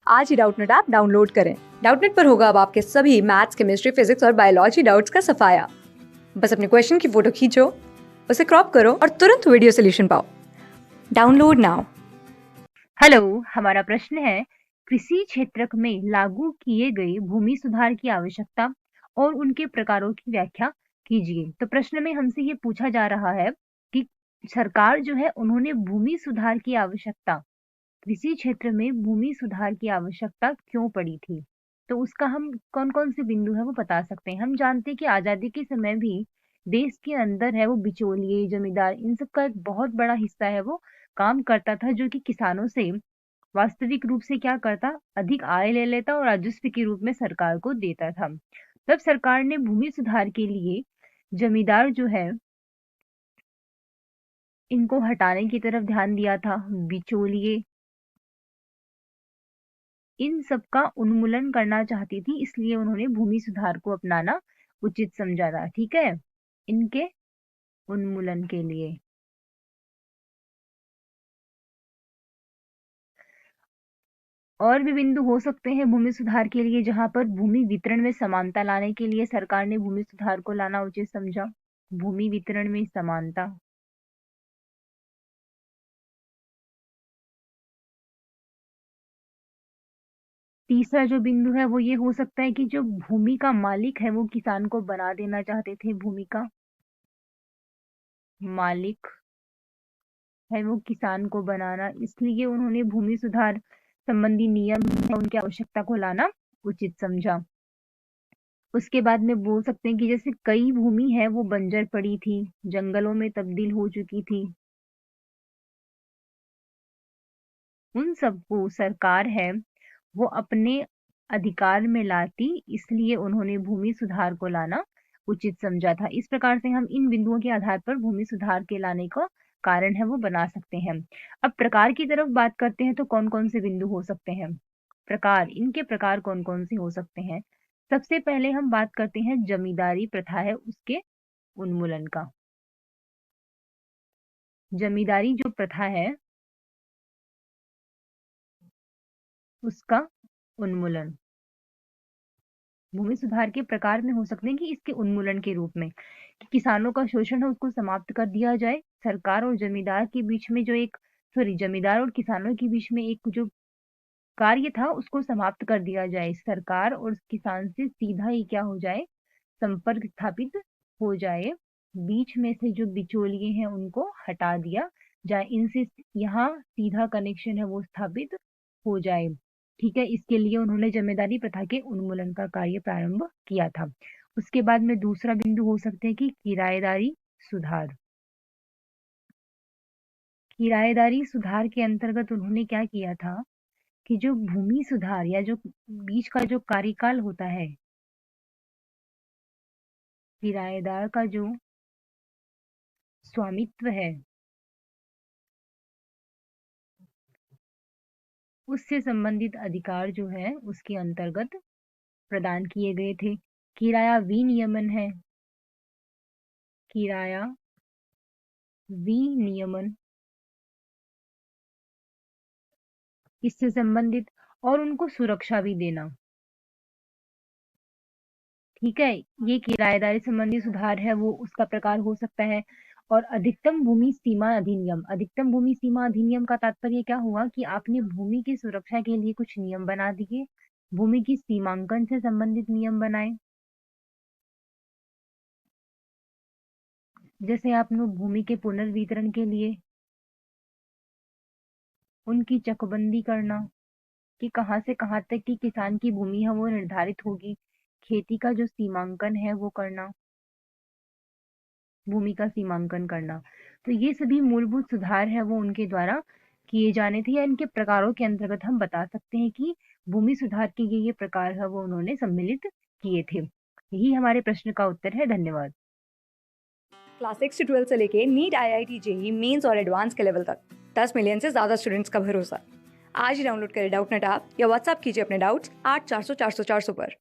आज ही Doubtnut app download करें। Doubtnut पर होगा अब आपके सभी मैथ्स, केमिस्ट्री, फिजिक्स और बायोलॉजी डाउट्स का सफाया। बस अपने क्वेश्चन की फोटो खींचो, उसे क्रॉप करो और तुरंत वीडियो सोल्यूशन पाओ। Download now. हेलो, हमारा प्रश्न है, कृषि क्षेत्र में लागू किए गए भूमि सुधार की आवश्यकता और उनके प्रकारों की व्याख्या कीजिए। तो प्रश्न में हमसे ये पूछा जा रहा है कि सरकार जो है उन्होंने भूमि सुधार की आवश्यकता, कृषि क्षेत्र में भूमि सुधार की आवश्यकता क्यों पड़ी थी। तो उसका हम कौन कौन से बिंदु है वो बता सकते हैं। हम जानते हैं कि आजादी के समय भी देश के अंदर है वो बिचौलिए, जमींदार, इन सब का एक बहुत बड़ा हिस्सा है वो काम करता था, जो कि किसानों से वास्तविक रूप से क्या करता, अधिक आय ले लेता और राजस्व के रूप में सरकार को देता था। तब सरकार ने भूमि सुधार के लिए जमींदार जो है इनको हटाने की तरफ ध्यान दिया था, बिचौलिए, इन सब का उन्मूलन करना चाहती थी, इसलिए उन्होंने भूमि सुधार को अपनाना उचित समझा था। ठीक है, इनके उन्मूलन के लिए। और भी बिंदु हो सकते हैं भूमि सुधार के लिए, जहां पर भूमि वितरण में समानता लाने के लिए सरकार ने भूमि सुधार को लाना उचित समझा। भूमि वितरण में समानता। तीसरा जो बिंदु है वो ये हो सकता है कि जो भूमि का मालिक है वो किसान को बना देना चाहते थे। भूमि का मालिक है वो किसान को बनाना, इसलिए उन्होंने भूमि सुधार संबंधी नियम है उनकी आवश्यकता को लाना उचित समझा। उसके बाद में बोल सकते हैं कि जैसे कई भूमि है वो बंजर पड़ी थी, जंगलों में तब्दील हो चुकी थी, उन सबको सरकार है वो अपने अधिकार में लाती, इसलिए उन्होंने भूमि सुधार को लाना उचित समझा था। इस प्रकार से हम इन बिंदुओं के आधार पर भूमि सुधार के लाने का कारण है वो बना सकते हैं। अब प्रकार की तरफ बात करते हैं, तो कौन कौन से बिंदु हो सकते हैं। प्रकार, इनके प्रकार कौन कौन से हो सकते हैं। सबसे पहले हम बात करते हैं जमींदारी प्रथा है उसके उन्मूलन का। जमींदारी जो प्रथा है उसका उन्मूलन भूमि सुधार के प्रकार में हो सकते हैं कि इसके उन्मूलन के रूप में, कि किसानों का शोषण है उसको समाप्त कर दिया जाए। सरकार और जमींदार के बीच में जो एक, सॉरी, जमींदार और किसानों के बीच में एक जो कार्य था उसको समाप्त कर दिया जाए। सरकार और किसान से सीधा ही क्या हो जाए, संपर्क स्थापित हो जाए। बीच में से जो बिचौलिए हैं उनको हटा दिया जाए, इनसे यहाँ सीधा कनेक्शन है वो स्थापित हो जाए। ठीक है, इसके लिए उन्होंने जमींदारी प्रथा के उन्मूलन का कार्य प्रारंभ किया था। उसके बाद में दूसरा बिंदु हो सकते हैं कि किराएदारी सुधार। किराएदारी सुधार के अंतर्गत उन्होंने क्या किया था कि जो भूमि सुधार या जो बीच का जो कार्यकाल होता है, किराएदार का जो स्वामित्व है उससे संबंधित अधिकार जो है उसके अंतर्गत प्रदान किए गए थे। किराया विनियमन है, किराया विनियमन, इससे संबंधित, और उनको सुरक्षा भी देना। ठीक है, ये किराएदारी संबंधी सुधार है वो उसका प्रकार हो सकता है। और अधिकतम भूमि सीमा अधिनियम, अधिकतम भूमि सीमा अधिनियम का तात्पर्य क्या हुआ कि आपने भूमि की सुरक्षा के लिए कुछ नियम बना दिए, भूमि की सीमांकन से संबंधित नियम बनाए। जैसे आपने भूमि के पुनर्वितरण के लिए उनकी चकबंदी करना, कि कहाँ से कहाँ तक की किसान की भूमि है वो निर्धारित होगी, खेती का जो सीमांकन है वो करना, भूमि का सीमांकन करना। तो ये सभी मूलभूत सुधार है वो उनके द्वारा किए जाने थे, या इनके प्रकारों के अंतर्गत हम बता सकते हैं कि भूमि सुधार के ये प्रकार है वो उन्होंने सम्मिलित किए थे। यही हमारे प्रश्न का उत्तर है। धन्यवाद। क्लास 6 से 12 से लेके नीट, IIT, जेईई मेंस और एडवांस के लेवल तक 10 मिलियन से ज्यादा स्टूडेंट्स का भरोसा। आज ही डाउनलोड करें डाउटनेट ऐप या व्हाट्सएप कीजिए अपने डाउट्स 8400 400 400 पर।